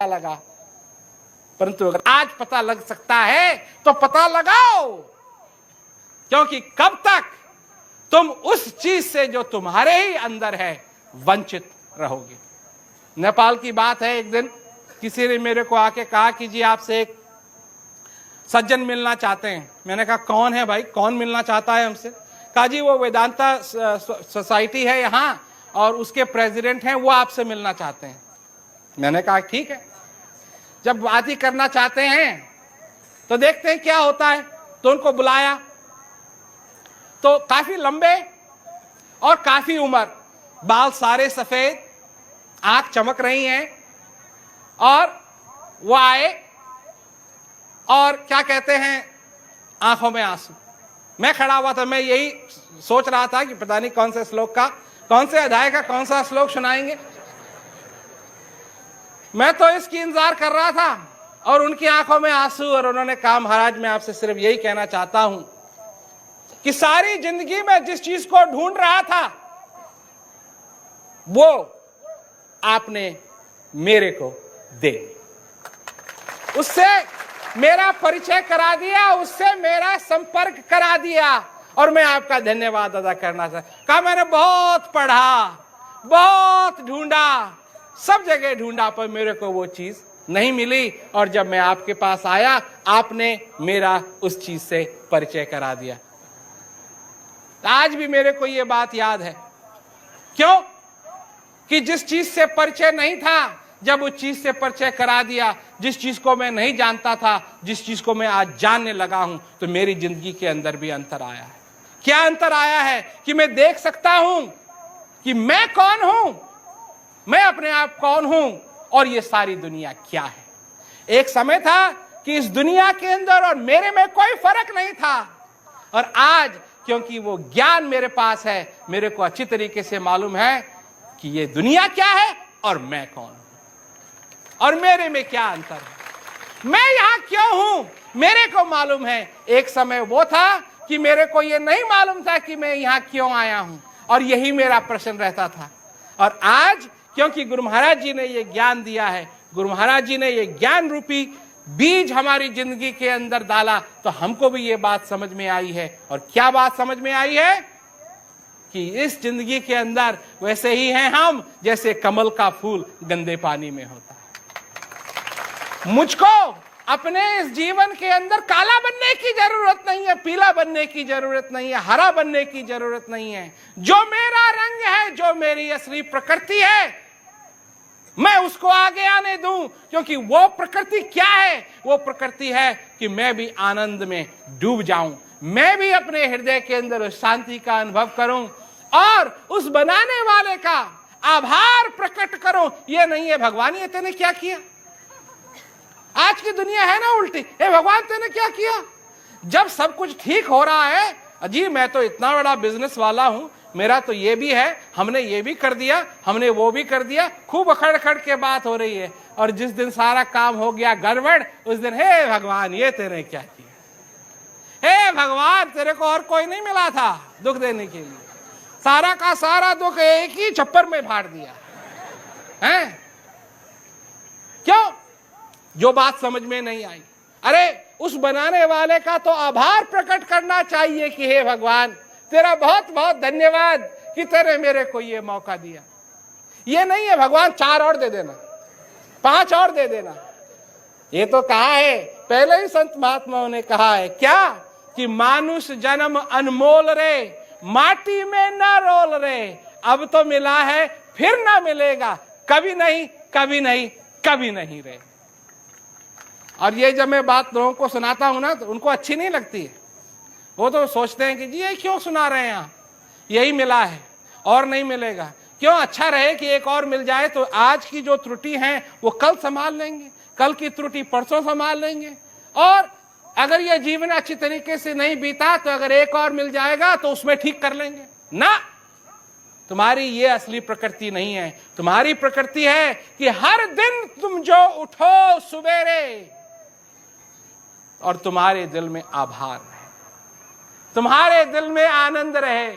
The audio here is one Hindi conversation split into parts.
लगा, परंतु अगर आज पता लग सकता है तो पता लगाओ, क्योंकि कब तक तुम उस चीज से जो तुम्हारे ही अंदर है वंचित रहोगे। नेपाल की बात है, एक दिन किसी ने मेरे को आके कहा कि जी आपसे एक सज्जन मिलना चाहते हैं। मैंने कहा कौन है भाई, कौन मिलना चाहता है हमसे? कहा जी वो वेदांता सोसाइटी है यहाँ और उसके प्रेसिडेंट हैं, वो आपसे मिलना चाहते हैं। मैंने कहा ठीक है, जब बात ही करना चाहते हैं तो देखते हैं क्या होता है। तो उनको बुलाया, तो काफी लंबे और काफी उम्र, बाल सारे सफेद, आंख चमक रही हैं, और वो आए और क्या कहते हैं, आंखों में आंसू। मैं खड़ा हुआ था, मैं यही सोच रहा था कि पता नहीं कौन से श्लोक का, कौन से अध्याय का कौन सा श्लोक सुनाएंगे। मैं तो इसकी इंतजार कर रहा था और उनकी आंखों में आंसू, और उन्होंने कहा महाराज मैं आपसे सिर्फ यही कहना चाहता हूं कि सारी जिंदगी में जिस चीज को ढूंढ रहा था वो आपने मेरे को दे, उससे मेरा परिचय करा दिया, उससे मेरा संपर्क करा दिया, और मैं आपका धन्यवाद अदा करना चाहता। कहा मैंने बहुत पढ़ा, बहुत ढूंढा, सब जगह ढूंढा, पर मेरे को वो चीज नहीं मिली, और जब मैं आपके पास आया आपने मेरा उस चीज से परिचय करा दिया। आज भी मेरे को ये बात याद है। क्यों? कि जिस चीज से परिचय नहीं था, जब उस चीज से परिचय करा दिया, जिस चीज को मैं नहीं जानता था, जिस चीज को मैं आज जानने लगा हूं, तो मेरी जिंदगी के अंदर भी अंतर आया है। क्या अंतर आया है? कि मैं देख सकता हूं कि मैं कौन हूं, मैं अपने आप कौन हूं, और ये सारी दुनिया क्या है। एक समय था कि इस दुनिया के अंदर और मेरे में कोई फर्क नहीं था, और आज क्योंकि वो ज्ञान मेरे पास है, मेरे को अच्छी तरीके से मालूम है कि ये दुनिया क्या है और मैं कौन हूं, और मेरे में क्या अंतर है, मैं यहां क्यों हूं, मेरे को मालूम है। एक समय वो था कि मेरे को ये नहीं मालूम था कि मैं यहां क्यों आया हूं, और यही मेरा प्रश्न रहता था। और आज क्योंकि गुरु महाराज जी ने ये ज्ञान दिया है, गुरु महाराज जी ने ये ज्ञान रूपी बीज हमारी जिंदगी के अंदर डाला, तो हमको भी ये बात समझ में आई है। और क्या बात समझ में आई है? कि इस जिंदगी के अंदर वैसे ही हैं हम जैसे कमल का फूल गंदे पानी में होता है। मुझको अपने इस जीवन के अंदर काला बनने की जरूरत नहीं है, पीला बनने की जरूरत नहीं है, हरा बनने की जरूरत नहीं है। जो मेरा रंग है, जो मेरी असली प्रकृति है, मैं उसको आगे आने दूं, क्योंकि वो प्रकृति क्या है? वो प्रकृति है कि मैं भी आनंद में डूब जाऊं, मैं भी अपने हृदय के अंदर उस शांति का अनुभव करूं, और उस बनाने वाले का आभार प्रकट करूं। ये नहीं है भगवान ये तेने क्या किया। आज की दुनिया है ना उल्टी, हे भगवान तेने क्या किया। जब सब कुछ ठीक हो रहा है, अजी मैं तो इतना बड़ा बिजनेस वाला हूं, मेरा तो ये भी है, हमने ये भी कर दिया, हमने वो भी कर दिया, खूब अखड़ अखड़ के बात हो रही है। और जिस दिन सारा काम हो गया गड़बड़, उस दिन हे भगवान ये तेने क्या किया। हे भगवान तेरे को और कोई नहीं मिला था दुख देने के लिए, सारा का सारा दुख एक ही छप्पर में फाड़ दिया है। क्यों? जो बात समझ में नहीं आई। अरे उस बनाने वाले का तो आभार प्रकट करना चाहिए कि हे भगवान तेरा बहुत बहुत धन्यवाद कि तेरे मेरे को ये मौका दिया। ये नहीं है भगवान 4 और दे देना, 5 और दे देना। ये तो कहा है पहले ही संत महात्माओं ने कहा है क्या, कि मानुष जन्म अनमोल रे, माटी में न रोल रे, अब तो मिला है फिर ना मिलेगा, कभी नहीं कभी नहीं कभी नहीं रे। और ये जब मैं बात लोगों को सुनाता हूं ना, तो उनको अच्छी नहीं लगती है। वो तो सोचते हैं कि जी ये क्यों सुना रहे हैं आप, यही मिला है और नहीं मिलेगा। क्यों? अच्छा रहे कि एक और मिल जाए, तो आज की जो त्रुटि है वो कल संभाल लेंगे, कल की त्रुटि परसों संभाल लेंगे, और अगर ये जीवन अच्छी तरीके से नहीं बीता तो अगर एक और मिल जाएगा तो उसमें ठीक कर लेंगे ना। तुम्हारी ये असली प्रकृति नहीं है। तुम्हारी प्रकृति है कि हर दिन तुम जो उठो सुबेरे और तुम्हारे दिल में आभार रहे, तुम्हारे दिल में आनंद रहे,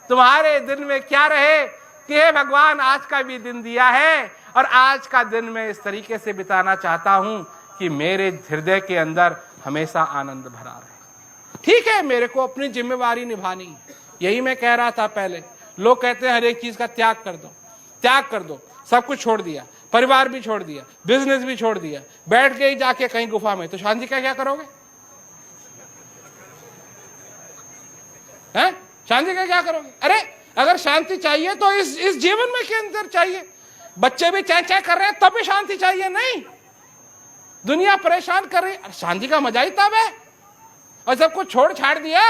तुम्हारे दिल में क्या रहे कि हे भगवान आज का भी दिन दिया है, और आज का दिन मैं इस तरीके से बिताना चाहता हूं कि मेरे हृदय के अंदर हमेशा आनंद भरा रहे। ठीक है, मेरे को अपनी जिम्मेवारी निभानी है, यही मैं कह रहा था पहले। लोग कहते हैं हर एक चीज का त्याग कर दो, त्याग कर दो। सब कुछ छोड़ दिया, परिवार भी छोड़ दिया, बिजनेस भी छोड़ दिया, बैठ के ही जाके कहीं गुफा में, तो शांति का क्या करोगे? हैं? शांति का क्या करोगे? अरे अगर शांति चाहिए तो इस जीवन में के अंदर चाहिए। बच्चे भी चाय चाय कर रहे हैं तब भी शांति चाहिए? नहीं, दुनिया परेशान कर रही है, शांति का मजा ही तब है। और सब कुछ छोड़ छाड़ दिया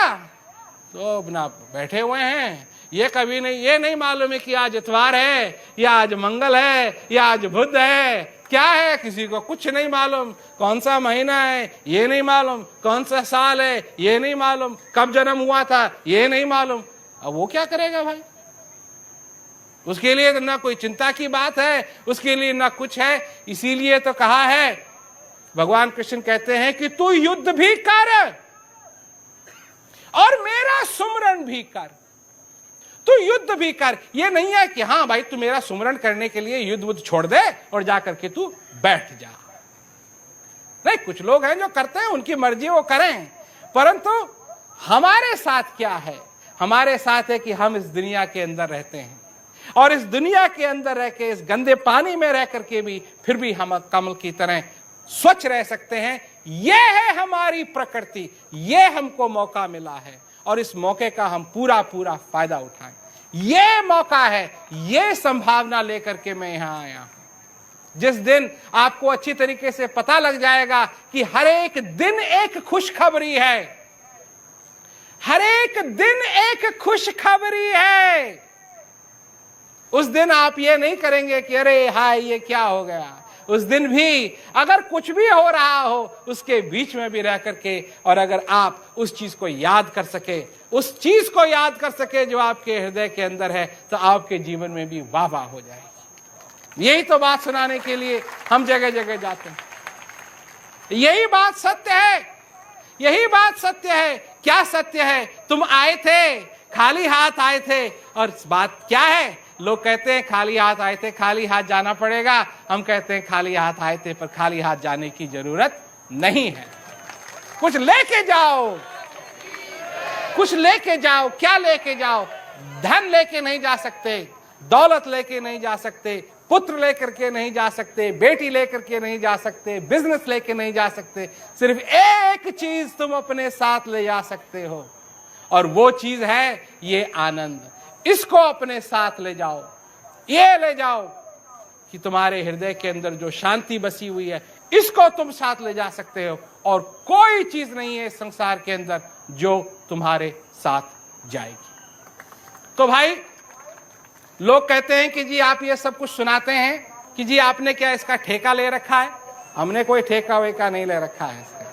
तो अपना बैठे हुए हैं। ये कभी नहीं, ये नहीं मालूम है कि आज इतवार है या आज मंगल है या आज बुध है, क्या है किसी को कुछ नहीं मालूम। कौन सा महीना है ये नहीं मालूम, कौन सा साल है ये नहीं मालूम, कब जन्म हुआ था ये नहीं मालूम। अब वो क्या करेगा भाई? उसके लिए तो ना कोई चिंता की बात है, उसके लिए ना कुछ है। इसीलिए तो कहा है, भगवान कृष्ण कहते हैं कि तू युद्ध भी कर और मेरा सुमरन भी कर। तू युद्ध भी कर, ये नहीं है कि हाँ भाई तू मेरा सुमरन करने के लिए युद्ध बुद्ध छोड़ दे और जाकर के तू बैठ जा। नहीं, कुछ लोग हैं जो करते हैं, उनकी मर्जी वो करें, परंतु हमारे साथ क्या है? हमारे साथ है कि हम इस दुनिया के अंदर रहते हैं और इस दुनिया के अंदर रह के, इस गंदे पानी में रह करके भी फिर भी हम कमल की तरह स्वच्छ रह सकते हैं। यह है हमारी प्रकृति, ये हमको मौका मिला है और इस मौके का हम पूरा पूरा फायदा उठाएं। ये मौका है, ये संभावना लेकर के मैं यहां आया हूं। जिस दिन आपको अच्छी तरीके से पता लग जाएगा कि हर एक दिन एक खुशखबरी है, हर एक दिन एक खुशखबरी है, उस दिन आप ये नहीं करेंगे कि अरे हाय ये क्या हो गया। उस दिन भी अगर कुछ भी हो रहा हो उसके बीच में भी रह करके, और अगर आप उस चीज को याद कर सके, उस चीज को याद कर सके जो आपके हृदय के अंदर है, तो आपके जीवन में भी वाह वाह हो जाएगी। यही तो बात सुनाने के लिए हम जगह जगह जाते हैं। यही बात सत्य है, यही बात सत्य है। क्या सत्य है? तुम आए थे, खाली हाथ आए थे, और बात क्या है? लोग कहते हैं खाली हाथ आए थे, खाली हाथ जाना पड़ेगा। हम कहते हैं खाली हाथ आए थे पर खाली हाथ जाने की जरूरत नहीं है। कुछ लेके जाओ, कुछ लेके जाओ। क्या लेके जाओ? धन लेके नहीं जा सकते, दौलत लेके नहीं जा सकते, पुत्र लेकर के नहीं जा सकते, बेटी लेकर के नहीं जा सकते, बिजनेस लेके नहीं जा सकते। सिर्फ एक चीज तुम अपने साथ ले जा सकते हो, और वो चीज है ये आनंद। इसको अपने साथ ले जाओ, ये ले जाओ कि तुम्हारे हृदय के अंदर जो शांति बसी हुई है, इसको तुम साथ ले जा सकते हो। और कोई चीज नहीं है इस संसार के अंदर जो तुम्हारे साथ जाएगी। तो भाई, लोग कहते हैं कि जी आप ये सब कुछ सुनाते हैं कि जी आपने क्या इसका ठेका ले रखा है। हमने कोई ठेका वेका नहीं ले रखा है इसका।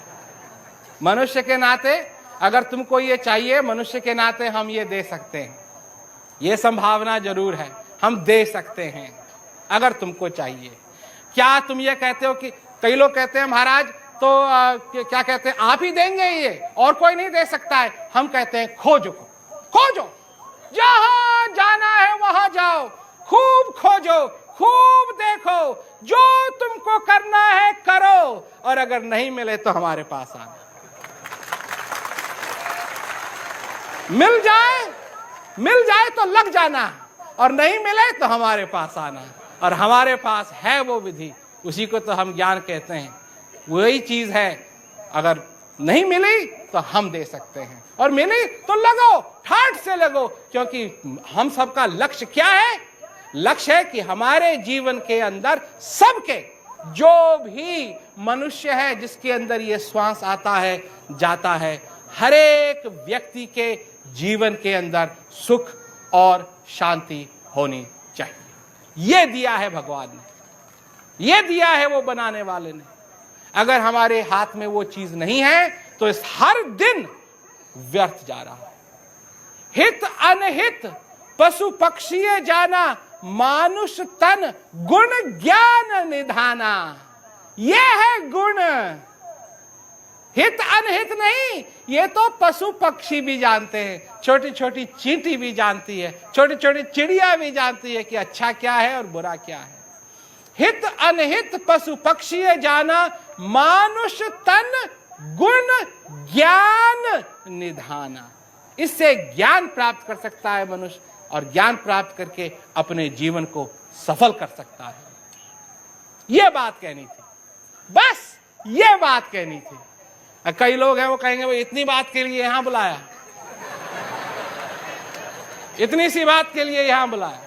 मनुष्य के नाते अगर तुमको ये चाहिए, मनुष्य के नाते हम ये दे सकते हैं। ये संभावना जरूर है, हम दे सकते हैं अगर तुमको चाहिए। क्या तुम ये कहते हो कि कई लोग कहते हैं महाराज तो क्या कहते हैं आप ही देंगे, ये और कोई नहीं दे सकता है। हम कहते हैं खोजो, खोजो, जहां जाना है वहां जाओ, खूब खोजो, खूब देखो, जो तुमको करना है करो, और अगर नहीं मिले तो हमारे पास आना। मिल जाए तो लग जाना, और नहीं मिले तो हमारे पास आना। और हमारे पास है वो विधि, उसी को तो हम ज्ञान कहते हैं। वही चीज है, अगर नहीं मिली तो हम दे सकते हैं, और मिली तो लगो, ठाठ से लगो। क्योंकि हम सबका लक्ष्य क्या है? लक्ष्य है कि हमारे जीवन के अंदर सबके, जो भी मनुष्य है जिसके अंदर ये श्वास आता है जाता है, हर एक व्यक्ति के जीवन के अंदर सुख और शांति होनी चाहिए। ये दिया है भगवान ने, ये दिया है वो बनाने वाले ने। अगर हमारे हाथ में वो चीज नहीं है तो इस हर दिन व्यर्थ जा रहा है। हित अनहित पशु पक्षी जाना, मानुष तन गुण ज्ञान निधाना। ये है गुण। हित अनहित नहीं, ये तो पशु पक्षी भी जानते हैं, छोटी छोटी चींटी भी जानती है, छोटी छोटी चिड़िया भी जानती है कि अच्छा क्या है और बुरा क्या है। हित अनहित पशु पक्षी जाना, मानुष तन गुण ज्ञान निधाना। इससे ज्ञान प्राप्त कर सकता है मनुष्य, और ज्ञान प्राप्त करके अपने जीवन को सफल कर सकता है। यह बात कहनी थी, बस ये बात कहनी थी। कई लोग हैं वो कहेंगे वो इतनी बात के लिए यहां बुलाया, इतनी सी बात के लिए यहां बुलाया।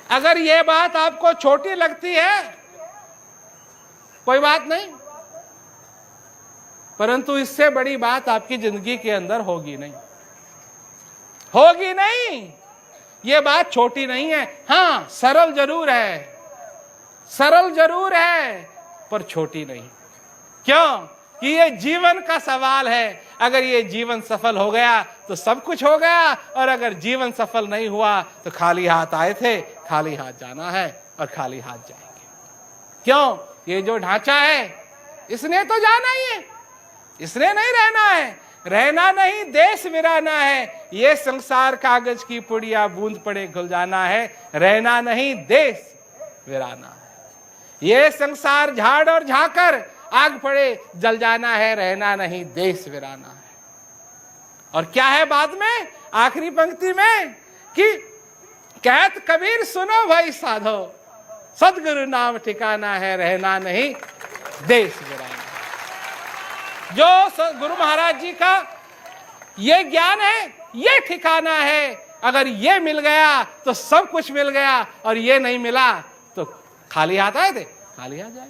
अगर ये बात आपको छोटी लगती है कोई बात नहीं, परंतु इससे बड़ी बात आपकी जिंदगी के अंदर होगी नहीं, होगी नहीं। ये बात छोटी नहीं है। हां, सरल जरूर है, सरल जरूर है, पर छोटी नहीं। क्यों? कि ये जीवन का सवाल है। अगर ये जीवन सफल हो गया तो सब कुछ हो गया, और अगर जीवन सफल नहीं हुआ तो खाली हाथ आए थे, खाली हाथ जाना है और खाली हाथ जाएंगे। क्यों? ये जो ढांचा है इसने तो जाना ही है, इसने नहीं रहना है। रहना नहीं, देश विराना है। ये संसार कागज की पुड़िया, बूंद पड़े घुल जाना है। रहना नहीं, देश विराना है। ये संसार झाड़ और झाकर, आग पड़े जल जाना है। रहना नहीं, देश विराना है। और क्या है बाद में, आखिरी पंक्ति में, कि कहत कबीर सुनो भाई साधो, सदगुरु नाम ठिकाना है। रहना नहीं, देश विराना। जो गुरु महाराज जी का ये ज्ञान है, ये ठिकाना है। अगर ये मिल गया तो सब कुछ मिल गया, और ये नहीं मिला तो खाली हाथ आए थे, खाली हाथ जाए।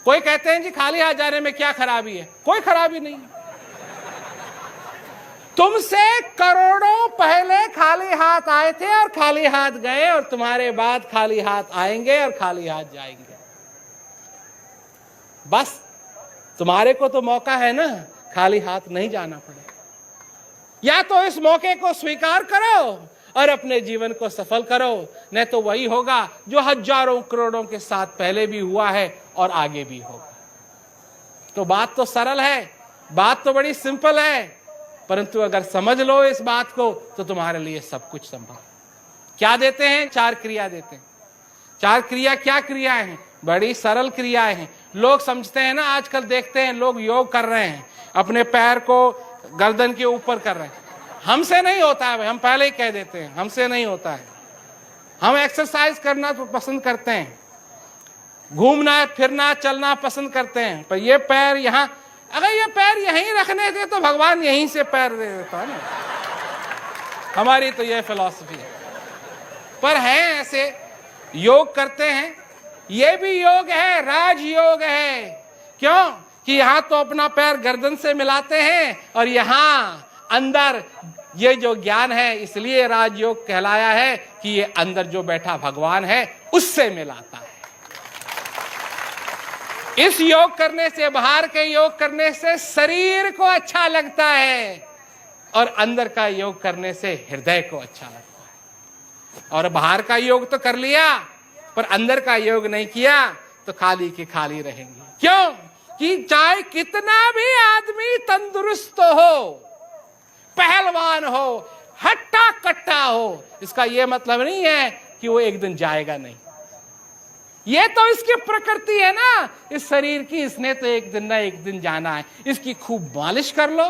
कोई कहते हैं जी खाली हाथ जाने में क्या खराबी है? कोई खराबी नहीं है। तुमसे करोड़ों पहले खाली हाथ आए थे और खाली हाथ गए, और तुम्हारे बाद खाली हाथ आएंगे और खाली हाथ जाएंगे। बस तुम्हारे को तो मौका है ना, खाली हाथ नहीं जाना पड़ेगा। या तो इस मौके को स्वीकार करो और अपने जीवन को सफल करो, नहीं तो वही होगा जो हजारों करोड़ों के साथ पहले भी हुआ है और आगे भी होगा। तो बात तो सरल है, बात तो बड़ी सिंपल है, परंतु अगर समझ लो इस बात को तो तुम्हारे लिए सब कुछ संभव। क्या देते हैं? 4 क्रिया देते हैं। 4 क्रिया क्या क्रियाएं हैं? बड़ी सरल क्रियाएं हैं। लोग समझते हैं ना, आजकल देखते हैं लोग योग कर रहे हैं, अपने पैर को गर्दन के ऊपर कर रहे हैं। हमसे नहीं होता है भाई, हम पहले ही कह देते हैं, हमसे नहीं होता है। हम एक्सरसाइज करना तो पसंद करते हैं, घूमना फिरना चलना पसंद करते हैं, पर ये पैर यहाँ, अगर ये पैर यहीं रखने थे तो भगवान यहीं से पैर दे देता है ना। हमारी तो ये फिलॉसफी है। पर है ऐसे, योग करते हैं, ये भी योग है, राजयोग है। क्यों? कि यहां तो अपना पैर गर्दन से मिलाते हैं, और यहां अंदर ये जो ज्ञान है, इसलिए राजयोग कहलाया है कि ये अंदर जो बैठा भगवान है उससे मिलाता है। इस योग करने से, बाहर के योग करने से शरीर को अच्छा लगता है, और अंदर का योग करने से हृदय को अच्छा लगता है। और बाहर का योग तो कर लिया, पर अंदर का योग नहीं किया तो खाली के खाली रहेंगे। क्यों? कि चाहे कितना भी आदमी तंदुरुस्त हो, पहलवान हो, हट्टा कट्टा हो, इसका यह मतलब नहीं है कि वो एक दिन जाएगा नहीं। ये तो इसकी प्रकृति है ना, इस शरीर की, इसने तो एक दिन ना एक दिन जाना है। इसकी खूब मालिश कर लो,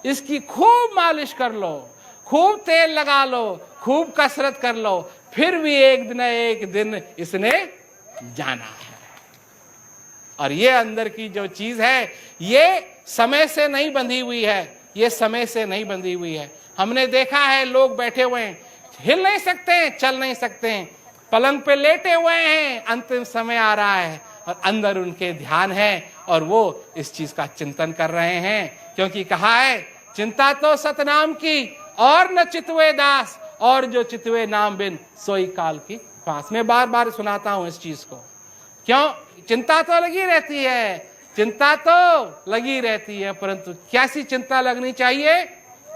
इसकी खूब मालिश कर लो, खूब तेल लगा लो, खूब कसरत कर लो, फिर भी एक दिन ना एक दिन इसने जाना है। और ये अंदर की जो चीज है, ये समय से नहीं बंधी हुई है, ये समय से नहीं बंधी हुई है। हमने देखा है लोग बैठे हुए हैं, हिल नहीं सकते हैं, चल नहीं सकते हैं, पलंग पे लेटे हुए हैं, अंतिम समय आ रहा है और अंदर उनके ध्यान है, और वो इस चीज का चिंतन कर रहे हैं। क्योंकि कहा है, चिंता तो सतनाम की और न चितवे दास, और जो चितवे नाम बिन सोई काल की पास। मैं बार बार सुनाता हूं इस चीज को। क्यों? चिंता तो लगी रहती है, चिंता तो लगी रहती है, परंतु कैसी चिंता लगनी चाहिए?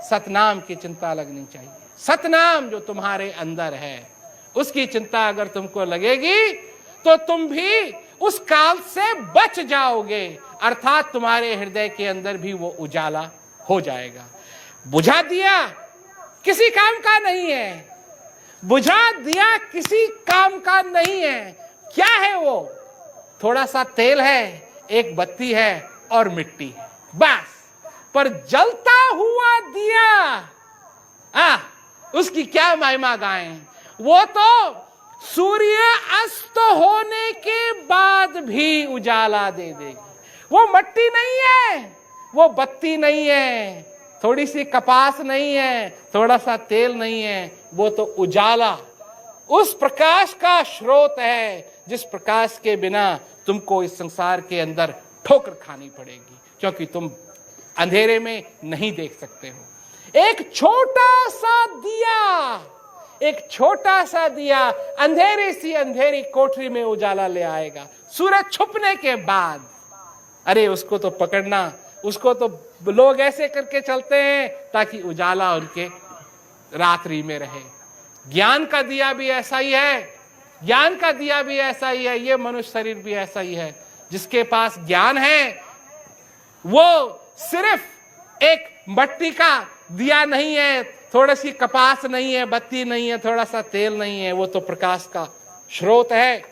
सतनाम की चिंता लगनी चाहिए। सतनाम जो तुम्हारे अंदर है, उसकी चिंता अगर तुमको लगेगी तो तुम भी उस काल से बच जाओगे, अर्थात तुम्हारे हृदय के अंदर भी वो उजाला हो जाएगा। बुझा दिया किसी काम का नहीं है, बुझा दिया किसी काम का नहीं है, क्या है वो? थोड़ा सा तेल है, एक बत्ती है और मिट्टी है, बस। पर जलता हुआ दिया, उसकी क्या महिमा गाएं? वो तो सूर्य अस्त होने के बाद भी उजाला दे देगी। वो मट्टी नहीं है, वो बत्ती नहीं है, थोड़ी सी कपास नहीं है, थोड़ा सा तेल नहीं है, वो तो उजाला, उस प्रकाश का स्रोत है जिस प्रकाश के बिना तुमको इस संसार के अंदर ठोकर खानी पड़ेगी, क्योंकि तुम अंधेरे में नहीं देख सकते हो। एक छोटा सा दिया, एक छोटा सा दिया अंधेरी सी अंधेरी कोठरी में उजाला ले आएगा सूरज छुपने के बाद। अरे उसको तो पकड़ना, उसको तो लोग ऐसे करके चलते हैं ताकि उजाला उनके रात्रि में रहे। ज्ञान का दिया भी ऐसा ही है, ज्ञान का दिया भी ऐसा ही है, ये मनुष्य शरीर भी ऐसा ही है। जिसके पास ज्ञान है वो सिर्फ एक मट्टी का दिया नहीं है, थोड़ी सी कपास नहीं है, बत्ती नहीं है, थोड़ा सा तेल नहीं है, वो तो प्रकाश का स्रोत है।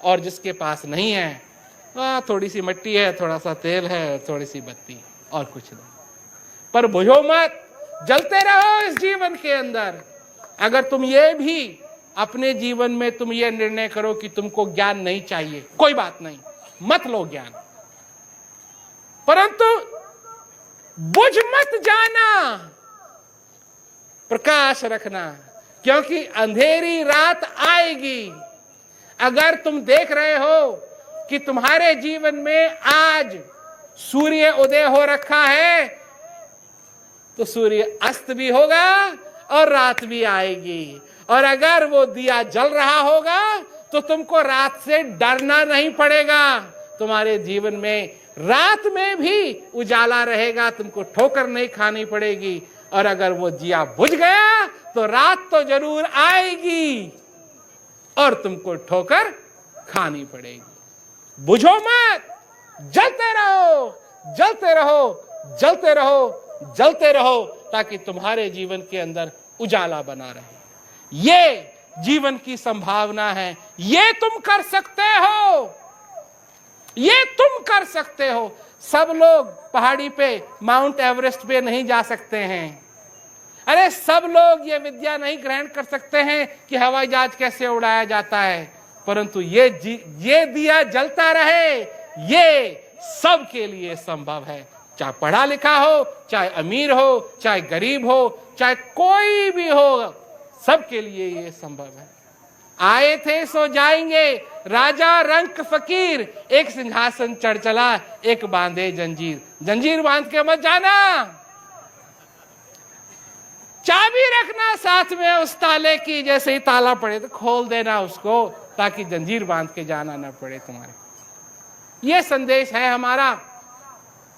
और जिसके पास नहीं है, थोड़ी सी मिट्टी है, थोड़ा सा तेल है, थोड़ी सी बत्ती, और कुछ नहीं। पर बुझो मत, जलते रहो इस जीवन के अंदर। अगर तुम ये भी अपने जीवन में तुम ये निर्णय करो कि तुमको ज्ञान नहीं चाहिए, कोई बात नहीं, मत लो ज्ञान, परंतु बुझ मत जाना, प्रकाश रखना, क्योंकि अंधेरी रात आएगी। अगर तुम देख रहे हो कि तुम्हारे जीवन में आज सूर्य उदय हो रखा है, तो सूर्य अस्त भी होगा और रात भी आएगी। और अगर वो दिया जल रहा होगा तो तुमको रात से डरना नहीं पड़ेगा। तुम्हारे जीवन में रात में भी उजाला रहेगा, तुमको ठोकर नहीं खानी पड़ेगी। और अगर वो दिया बुझ गया तो रात तो जरूर आएगी और तुमको ठोकर खानी पड़ेगी। बुझो मत, जलते रहो, जलते रहो, जलते रहो, जलते रहो, ताकि तुम्हारे जीवन के अंदर उजाला बना रहे। ये जीवन की संभावना है, ये तुम कर सकते हो, ये तुम कर सकते हो। सब लोग पहाड़ी पे माउंट एवरेस्ट पे नहीं जा सकते हैं। अरे सब लोग ये विद्या नहीं ग्रहण कर सकते हैं कि हवाई जहाज कैसे उड़ाया जाता है, परंतु ये दिया जलता रहे, ये सबके लिए संभव है। चाहे पढ़ा लिखा हो, चाहे अमीर हो, चाहे गरीब हो, चाहे कोई भी हो, सबके लिए ये संभव है। आए थे सो जाएंगे, राजा रंक फकीर, एक सिंहासन चढ़ चला, एक बांधे जंजीर। जंजीर बांध के मत जाना, चाबी रखना साथ में उस ताले की, जैसे ही ताला पड़े तो खोल देना उसको, ताकि जंजीर बांध के जाना ना पड़े तुम्हारे। ये संदेश है हमारा,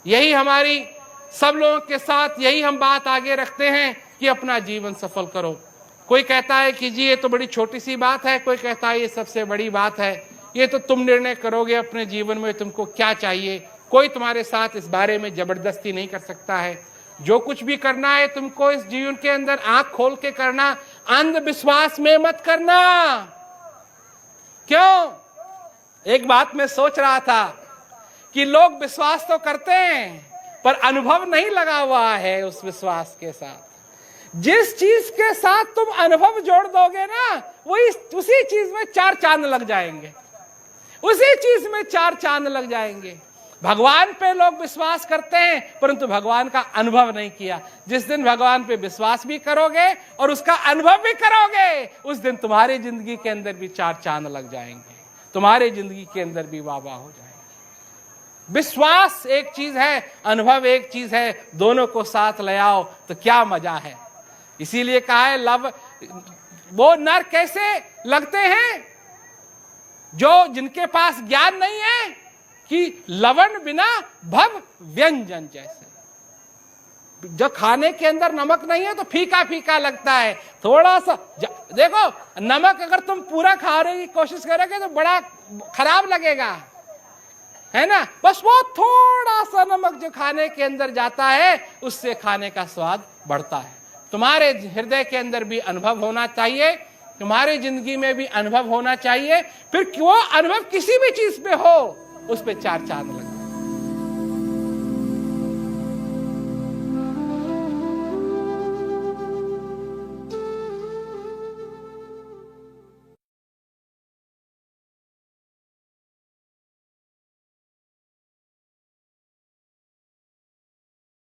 यही हमारी सब लोगों के साथ यही हम बात आगे रखते हैं कि अपना जीवन सफल करो। कोई कहता है कि जी ये तो बड़ी छोटी सी बात है, कोई कहता है ये सबसे बड़ी बात है। ये तो तुम निर्णय करोगे अपने जीवन में तुमको क्या चाहिए, कोई तुम्हारे साथ इस बारे में जबरदस्ती नहीं कर सकता है। जो कुछ भी करना है तुमको इस जीवन के अंदर आंख खोल के करना, अंधविश्वास में मत करना। क्यों? एक बात मैं सोच रहा था कि लोग विश्वास तो करते हैं पर अनुभव नहीं लगा हुआ है उस विश्वास के साथ। जिस चीज के साथ तुम अनुभव जोड़ दोगे ना, वही उसी चीज में 4 चांद लग जाएंगे, उसी चीज में 4 चांद लग जाएंगे। भगवान पे लोग विश्वास करते हैं परंतु भगवान का अनुभव नहीं किया। जिस दिन भगवान पे विश्वास भी करोगे और उसका अनुभव भी करोगे, उस दिन तुम्हारी जिंदगी के अंदर भी 4 चांद लग जाएंगे, तुम्हारी जिंदगी के अंदर भी वाह वाह हो जाएगी। विश्वास एक चीज है, अनुभव एक चीज है, दोनों को साथ ले आओ तो क्या मजा है। इसीलिए कहा है लव, वो नर कैसे लगते हैं जो जिनके पास ज्ञान नहीं है, कि लवण बिना भव व्यंजन जैसे। जो खाने के अंदर नमक नहीं है तो फीका फीका लगता है। थोड़ा सा देखो, नमक अगर तुम पूरा खाने की कोशिश करोगे तो बड़ा खराब लगेगा, है ना। बस वो थोड़ा सा नमक जो खाने के अंदर जाता है उससे खाने का स्वाद बढ़ता है। तुम्हारे हृदय के अंदर भी अनुभव होना चाहिए तुम्हारी जिंदगी में भी अनुभव होना चाहिए, फिर वो अनुभव किसी भी चीज पे हो, उस पे 4 चांद लग